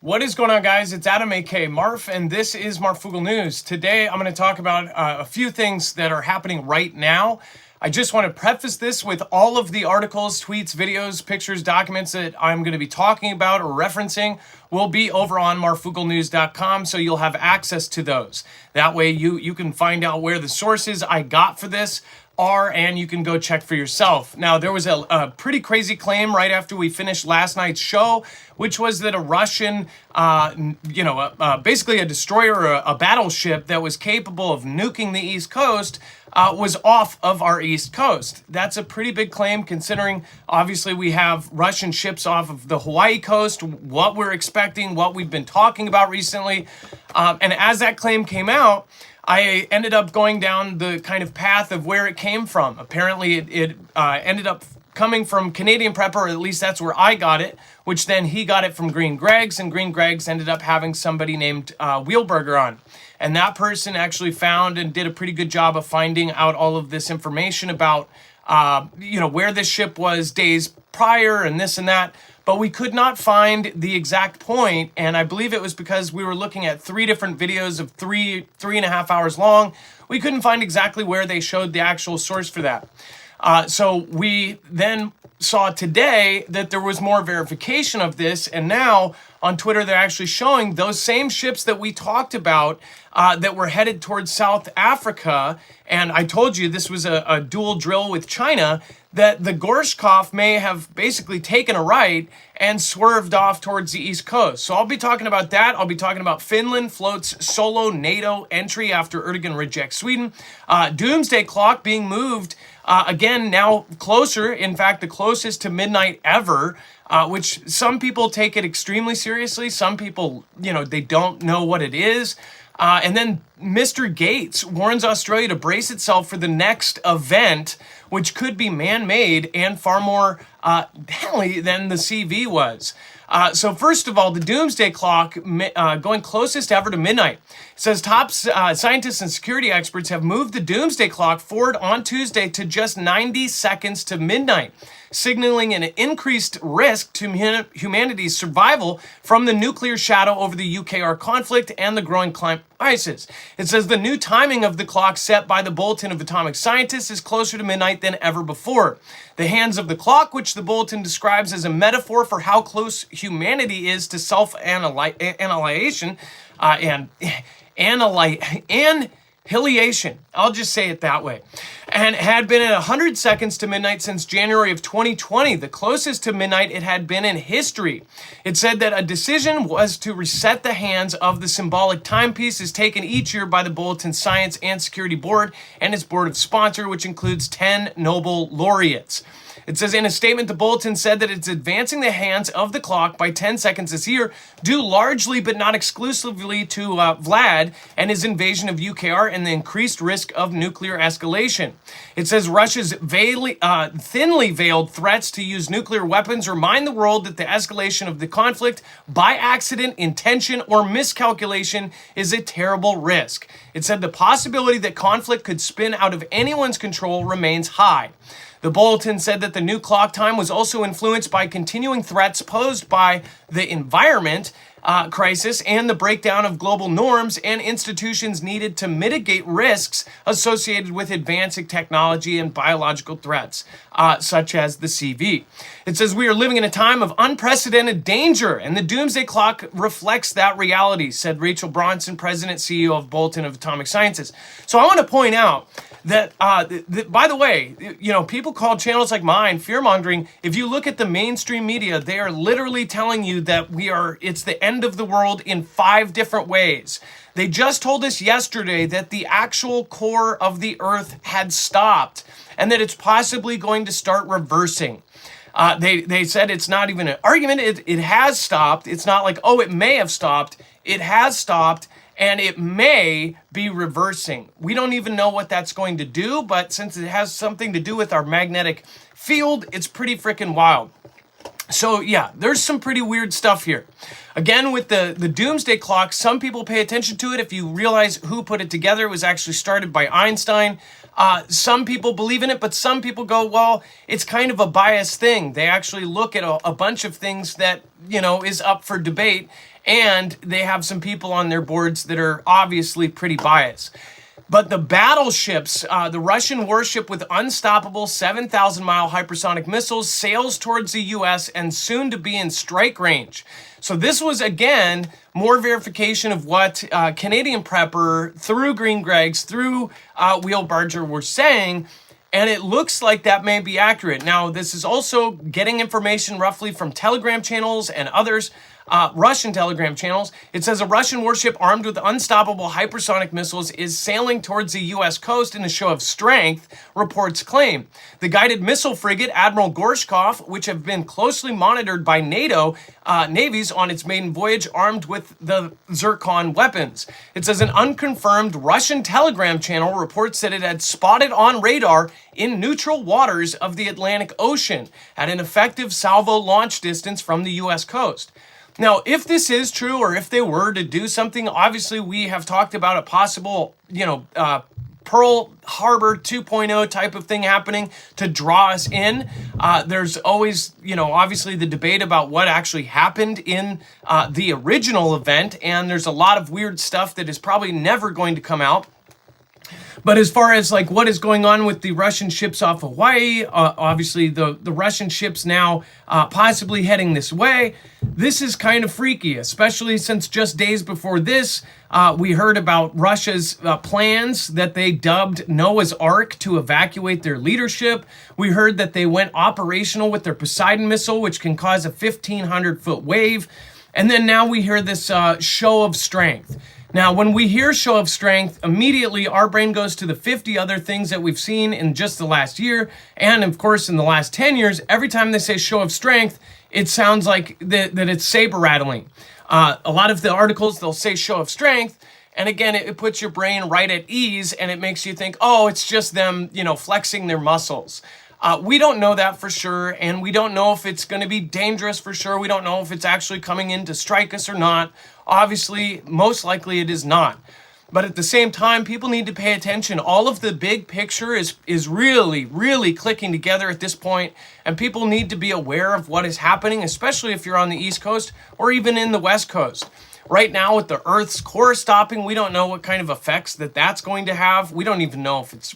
What is going on, guys? It's Adam, aka Marf, and this is Marfoogle News. Today, I'm going to talk about a few things that are happening right now. I just want to preface this with all of the articles, tweets, videos, pictures, documents that I'm going to be talking about or referencing will be over on marfooglenews.com, so you'll have access to those. That way, you can find out where the sources I got for this are, and you can go check for yourself. Now, there was a pretty crazy claim right after we finished last night's show, which was that a Russian, basically a destroyer or a battleship that was capable of nuking the East Coast was off of our East Coast. That's a pretty big claim, considering obviously we have Russian ships off of the Hawaii coast, what we're expecting, what we've been talking about recently. And as that claim came out, I ended up going down the kind of path of where it came from. Apparently, it ended up coming from Canadian Prepper, or at least that's where I got it, which then he got it from Green Greg's, and Green Greg's ended up having somebody named Wheelburger on. And that person actually found and did a pretty good job of finding out all of this information about, where this ship was days prior and this and that. But we could not find the exact point, and I believe it was because we were looking at 3 different videos of three and a half hours long. We couldn't find exactly where they showed the actual source for that. So we then saw today that there was more verification of this, and now on Twitter they're actually showing those same ships that we talked about that were headed towards South Africa. And I told you this was a dual drill with China, that the Gorshkov may have basically taken a right and swerved off towards the East Coast. So I'll be talking about that. I'll be talking about Finland floats solo NATO entry after Erdogan rejects Sweden. Doomsday clock being moved again, now closer, in fact, the closest to midnight ever, which some people take it extremely seriously. Some people, they don't know what it is. And then Mr. Gates warns Australia to brace itself for the next event, which could be man-made and far more deadly than the CV was. So first of all, the Doomsday clock going closest ever to midnight. It says top scientists and security experts have moved the Doomsday clock forward on Tuesday to just 90 seconds to midnight, signaling an increased risk to humanity's survival from the nuclear shadow over the UKR conflict and the growing climate crisis. It says the new timing of the clock set by the Bulletin of Atomic Scientists is closer to midnight than ever before. The hands of the clock, which the bulletin describes as a metaphor for how close humanity is to self-annihilation annihilation, I'll just say it that way, and had been at 100 seconds to midnight since January of 2020, the closest to midnight it had been in history. It said that a decision was to reset the hands of the symbolic timepiece is taken each year by the Bulletin Science and Security Board and its board of sponsors, which includes 10 Nobel laureates. It says in a statement, the Bulletin said that it's advancing the hands of the clock by 10 seconds this year, due largely but not exclusively to Vlad and his invasion of UKR and the increased risk of nuclear escalation. It says Russia's thinly veiled threats to use nuclear weapons remind the world that the escalation of the conflict by accident, intention, or miscalculation is a terrible risk. It said the possibility that conflict could spin out of anyone's control remains high. The Bulletin said that the new clock time was also influenced by continuing threats posed by the environment crisis and the breakdown of global norms and institutions needed to mitigate risks associated with advancing technology and biological threats, such as the CV. It says we are living in a time of unprecedented danger, and the Doomsday clock reflects that reality, said Rachel Bronson, President, CEO of Bulletin of Atomic Sciences. So I want to point out that, by the way, people call channels like mine fear-mongering. If you look at the mainstream media, they are literally telling you that it's the end of the world in 5 different ways. They just told us yesterday that the actual core of the Earth had stopped and that it's possibly going to start reversing. They said it's not even an argument. It has stopped. It's not like, oh, it may have stopped. It has stopped. And it may be reversing. We don't even know what that's going to do, but since it has something to do with our magnetic field, it's pretty freaking wild. So yeah, there's some pretty weird stuff here. Again, with the Doomsday Clock, some people pay attention to it. If you realize who put it together, it was actually started by Einstein. Some people believe in it, but some people go, well, it's kind of a biased thing. They actually look at a bunch of things that, is up for debate, and they have some people on their boards that are obviously pretty biased. But the battleships, the Russian warship with unstoppable 7,000-mile hypersonic missiles sails towards the U.S. and soon to be in strike range. So this was, again, more verification of what Canadian Prepper, through Green Greg's, through Wheel Barger were saying, and it looks like that may be accurate. Now, this is also getting information roughly from Telegram channels and others, Russian Telegram channels. It says a Russian warship armed with unstoppable hypersonic missiles is sailing towards the U.S. coast in a show of strength, reports claim. The guided missile frigate Admiral Gorshkov, which have been closely monitored by NATO navies on its maiden voyage, armed with the Zircon weapons. It says an unconfirmed Russian Telegram channel reports that it had spotted on radar in neutral waters of the Atlantic Ocean at an effective salvo launch distance from the U.S. coast. Now, if this is true, or if they were to do something, obviously we have talked about a possible, Pearl Harbor 2.0 type of thing happening to draw us in. There's always, obviously the debate about what actually happened in the original event, and there's a lot of weird stuff that is probably never going to come out. But as far as like what is going on with the Russian ships off Hawaii, obviously the Russian ships now possibly heading this way, this is kind of freaky, especially since just days before this, we heard about Russia's plans that they dubbed Noah's Ark to evacuate their leadership. We heard that they went operational with their Poseidon missile, which can cause a 1,500-foot wave. And then now we hear this show of strength. Now, when we hear show of strength, immediately our brain goes to the 50 other things that we've seen in just the last year. And of course, in the last 10 years, every time they say show of strength, it sounds like that it's saber rattling. A lot of the articles, they'll say show of strength. And again, it puts your brain right at ease and it makes you think, oh, it's just them, flexing their muscles. We don't know that for sure, and we don't know if it's going to be dangerous for sure. We don't know if it's actually coming in to strike us or not. Obviously, most likely it is not. But at the same time, people need to pay attention. All of the big picture is really, really clicking together at this point, and people need to be aware of what is happening, especially if you're on the East Coast or even in the West Coast. Right now, with the Earth's core stopping, we don't know what kind of effects that's going to have. We don't even know if it's,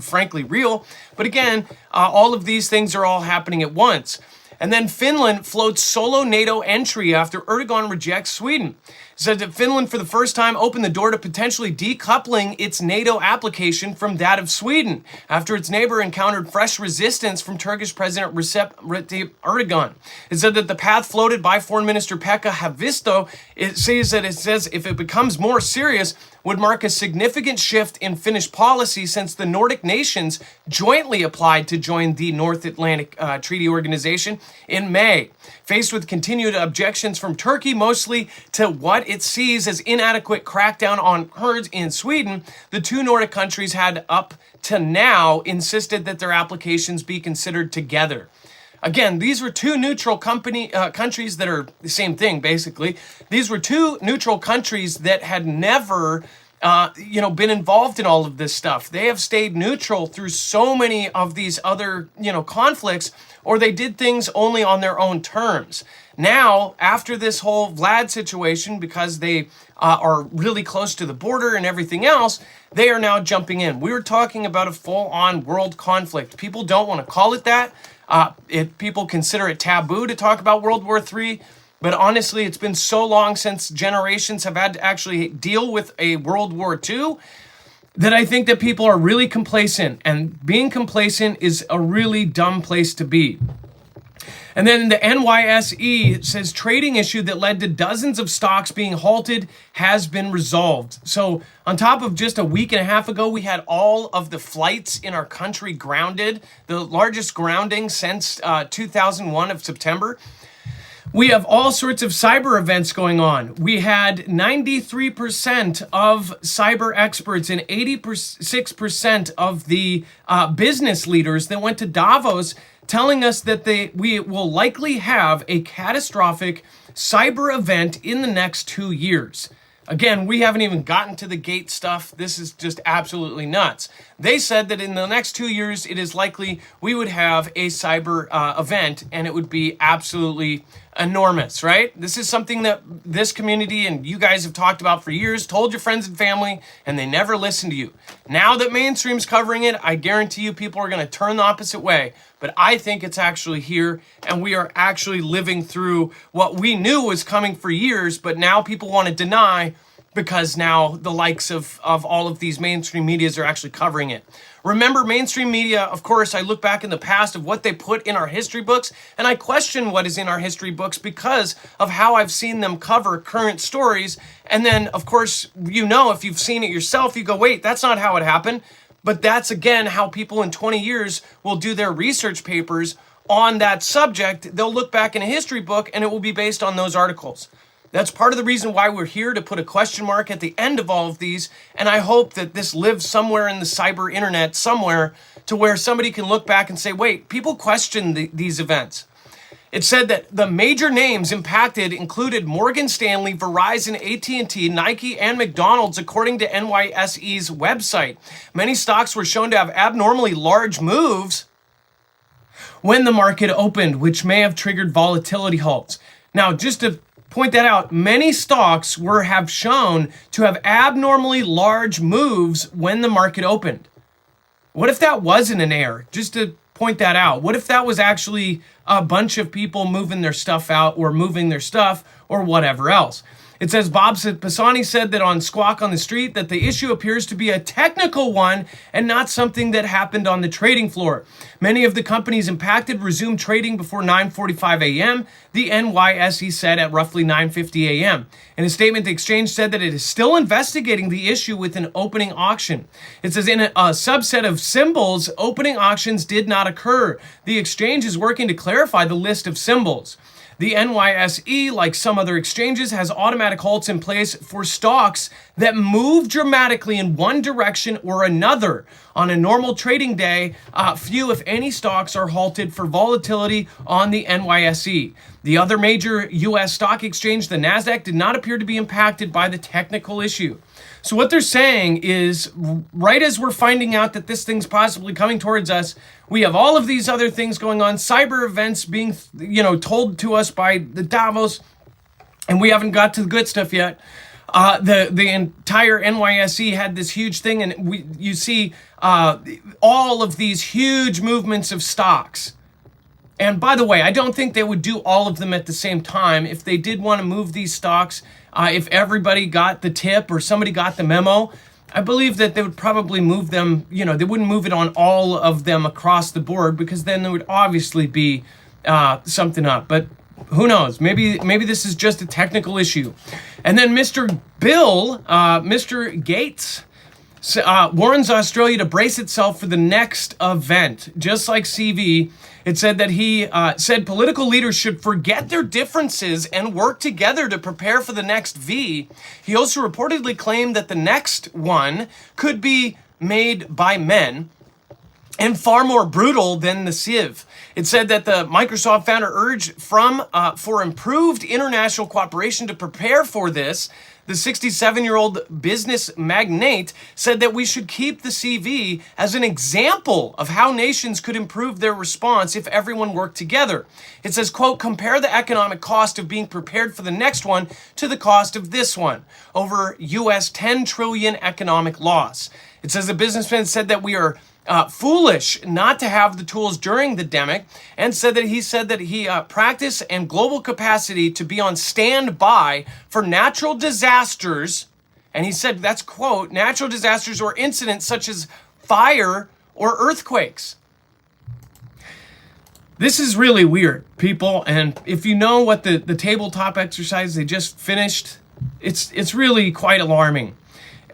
frankly, real. But again, all of these things are all happening at once. And then Finland floats solo NATO entry after Erdogan rejects Sweden. It said that Finland, for the first time, opened the door to potentially decoupling its NATO application from that of Sweden after its neighbor encountered fresh resistance from Turkish President Recep Tayyip Erdogan. It said that the path floated by Foreign Minister Pekka Haavisto, it says if it becomes more serious, would mark a significant shift in Finnish policy since the Nordic nations jointly applied to join the North Atlantic Treaty Organization in May. Faced with continued objections from Turkey, mostly to what it sees as inadequate crackdown on Kurds in Sweden, the two Nordic countries had up to now insisted that their applications be considered together. Again, these were two neutral countries that are the same thing, basically. These were two neutral countries that had never, been involved in all of this stuff. They have stayed neutral through so many of these other, conflicts, or they did things only on their own terms. Now, after this whole Vlad situation, because they are really close to the border and everything else, they are now jumping in. We were talking about a full-on world conflict. People don't want to call it that. People consider it taboo to talk about World War III, but honestly, it's been so long since generations have had to actually deal with a World War II that I think that people are really complacent, and being complacent is a really dumb place to be. And then the NYSE says trading issue that led to dozens of stocks being halted has been resolved. So on top of just a week and a half ago, we had all of the flights in our country grounded, the largest grounding since 2001 of September. We have all sorts of cyber events going on. We had 93% of cyber experts and 86% of the business leaders that went to Davos telling us that we will likely have a catastrophic cyber event in the next 2 years. Again, we haven't even gotten to the gate stuff. This is just absolutely nuts. They said that in the next 2 years, it is likely we would have a cyber event, and it would be absolutely enormous, right? This is something that this community and you guys have talked about for years, told your friends and family, and they never listened to you. Now that mainstream's covering it, I guarantee you people are going to turn the opposite way. But I think it's actually here, and we are actually living through what we knew was coming for years, but now people want to deny because now the likes of all of these mainstream medias are actually covering it. Remember, mainstream media, of course, I look back in the past of what they put in our history books, and I question what is in our history books because of how I've seen them cover current stories. And then, of course, you know, if you've seen it yourself, you go, wait, that's not how it happened. But that's, again, how people in 20 years will do their research papers on that subject. They'll look back in a history book, and it will be based on those articles. That's part of the reason why we're here, to put a question mark at the end of all of these. And I hope that this lives somewhere in the cyber internet, somewhere to where somebody can look back and say, wait, people question these events. It said that the major names impacted included Morgan Stanley, Verizon, AT&T, Nike, and McDonald's, according to NYSE's website. Many stocks were shown to have abnormally large moves when the market opened, which may have triggered volatility halts. Now, just to point that out, many stocks have shown to have abnormally large moves when the market opened. What if that wasn't an error? Just to point that out. What if that was actually a bunch of people moving their stuff out or moving their stuff or whatever else? It says Bob Pisani said that on Squawk on the Street that the issue appears to be a technical one and not something that happened on the trading floor. Many of the companies impacted resumed trading before 9:45 a.m., the NYSE said at roughly 9:50 a.m. In a statement, the exchange said that it is still investigating the issue with an opening auction. It says in a subset of symbols, opening auctions did not occur. The exchange is working to clarify the list of symbols. The NYSE, like some other exchanges, has automatic halts in place for stocks that move dramatically in one direction or another. On a normal trading day, few, if any, stocks are halted for volatility on the NYSE. The other major U.S. stock exchange, the NASDAQ, did not appear to be impacted by the technical issue. So what they're saying is, right as we're finding out that this thing's possibly coming towards us, we have all of these other things going on, cyber events being, told to us by the Davos, and we haven't got to the good stuff yet. The entire NYSE had this huge thing, and you see all of these huge movements of stocks. And by the way, I don't think they would do all of them at the same time. If they did want to move these stocks, if everybody got the tip or somebody got the memo, I believe that they would probably move them, they wouldn't move it on all of them across the board, because then there would obviously be something up. But who knows? Maybe this is just a technical issue. And then Mr. Gates warns Australia to brace itself for the next event. Just like CV, it said that he said political leaders should forget their differences and work together to prepare for the next V. He also reportedly claimed that the next one could be made by men and far more brutal than the Civ. It said that the Microsoft founder urged for improved international cooperation to prepare for this. The 67-year-old business magnate said that we should keep the CV as an example of how nations could improve their response if everyone worked together. It says, quote, compare the economic cost of being prepared for the next one to the cost of this one, over US 10 trillion economic loss. It says the businessman said that we are foolish not to have the tools during the demic, and said that he practice and global capacity to be on standby for natural disasters. And he said, that's quote, natural disasters or incidents such as fire or earthquakes. This is really weird, people. And if you know what the tabletop exercise they just finished, it's really quite alarming.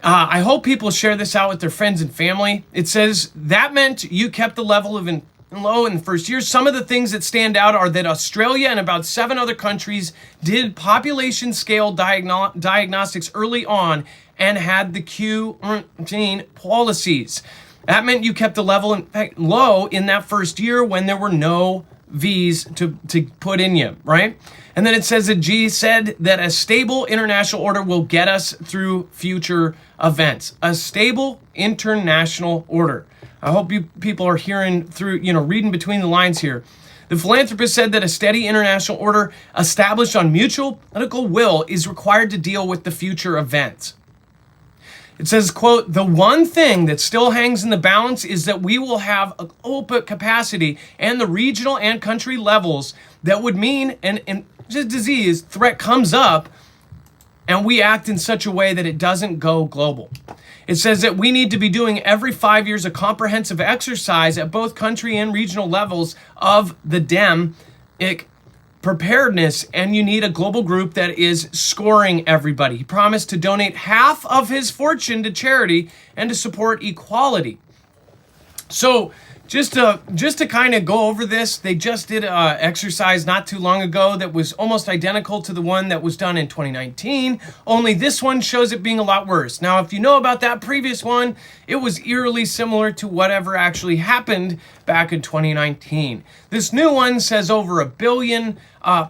I hope people share this out with their friends and family. It says that meant you kept the level of low in the first year. Some of the things that stand out are that Australia and about 7 other countries did population scale diagnostics early on and had the quarantine policies. That meant you kept the level low in that first year when there were no V's to put in you, right? And then it says that G said that a stable international order will get us through future events. A stable international order. I hope you people are hearing through, reading between the lines here. The philanthropist said that a steady international order established on mutual political will is required to deal with the future events. It says, quote, the one thing that still hangs in the balance is that we will have a global capacity and the regional and country levels that would mean an disease threat comes up and we act in such a way that it doesn't go global. It says that we need to be doing every 5 years a comprehensive exercise at both country and regional levels of the DEMIC preparedness, and you need a global group that is scoring everybody. He promised to donate half of his fortune to charity and to support equality. So just to kind of go over this, they just did an exercise not too long ago that was almost identical to the one that was done in 2019, only this one shows it being a lot worse. Now, if you know about that previous one, it was eerily similar to whatever actually happened back in 2019. This new one says over 1 billion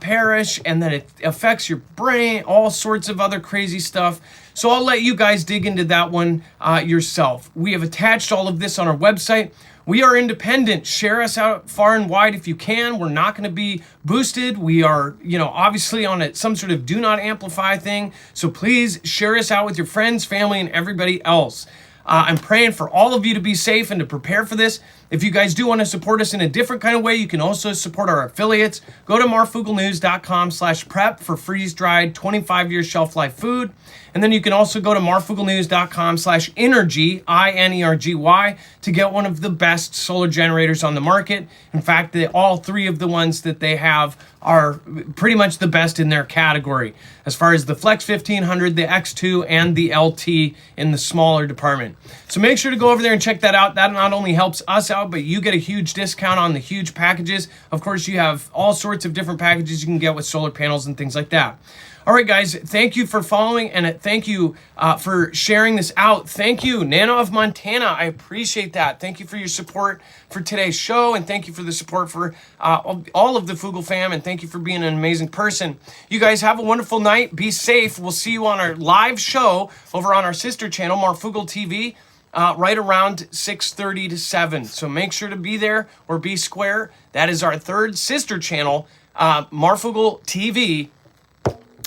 perish, and that it affects your brain, all sorts of other crazy stuff. So I'll let you guys dig into that one yourself. We have attached all of this on our website. We are independent. Share us out far and wide if you can. We're not going to be boosted. We are, obviously on some sort of do not amplify thing. So please share us out with your friends, family, and everybody else. I'm praying for all of you to be safe and to prepare for this. If you guys do want to support us in a different kind of way, you can also support our affiliates. Go to marfooglenews.com/prep for freeze-dried 25-year shelf life food. And then you can also go to marfooglenews.com/energy, INERGY, to get one of the best solar generators on the market. In fact, all three of the ones that they have are pretty much the best in their category, as far as the Flex 1500, the X2, and the LT in the smaller department. So make sure to go over there and check that out. That not only helps us out, but you get a huge discount on the huge packages. Of course, you have all sorts of different packages you can get with solar panels and things like that. All right, guys, thank you for following, and thank you for sharing this out. Thank you, Nana of Montana. I appreciate that. Thank you for your support for today's show, and thank you for the support for all of the Foogle fam, and thank you for being an amazing person. You guys have a wonderful night. Be safe. We'll see you on our live show over on our sister channel, Marfoogle TV, right around 6:30 to 7. So make sure to be there or be square. That is our third sister channel, Marfoogle TV.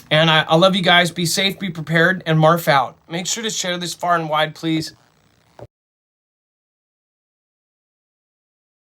And I love you guys. Be safe, be prepared, and Marf out. Make sure to share this far and wide, please.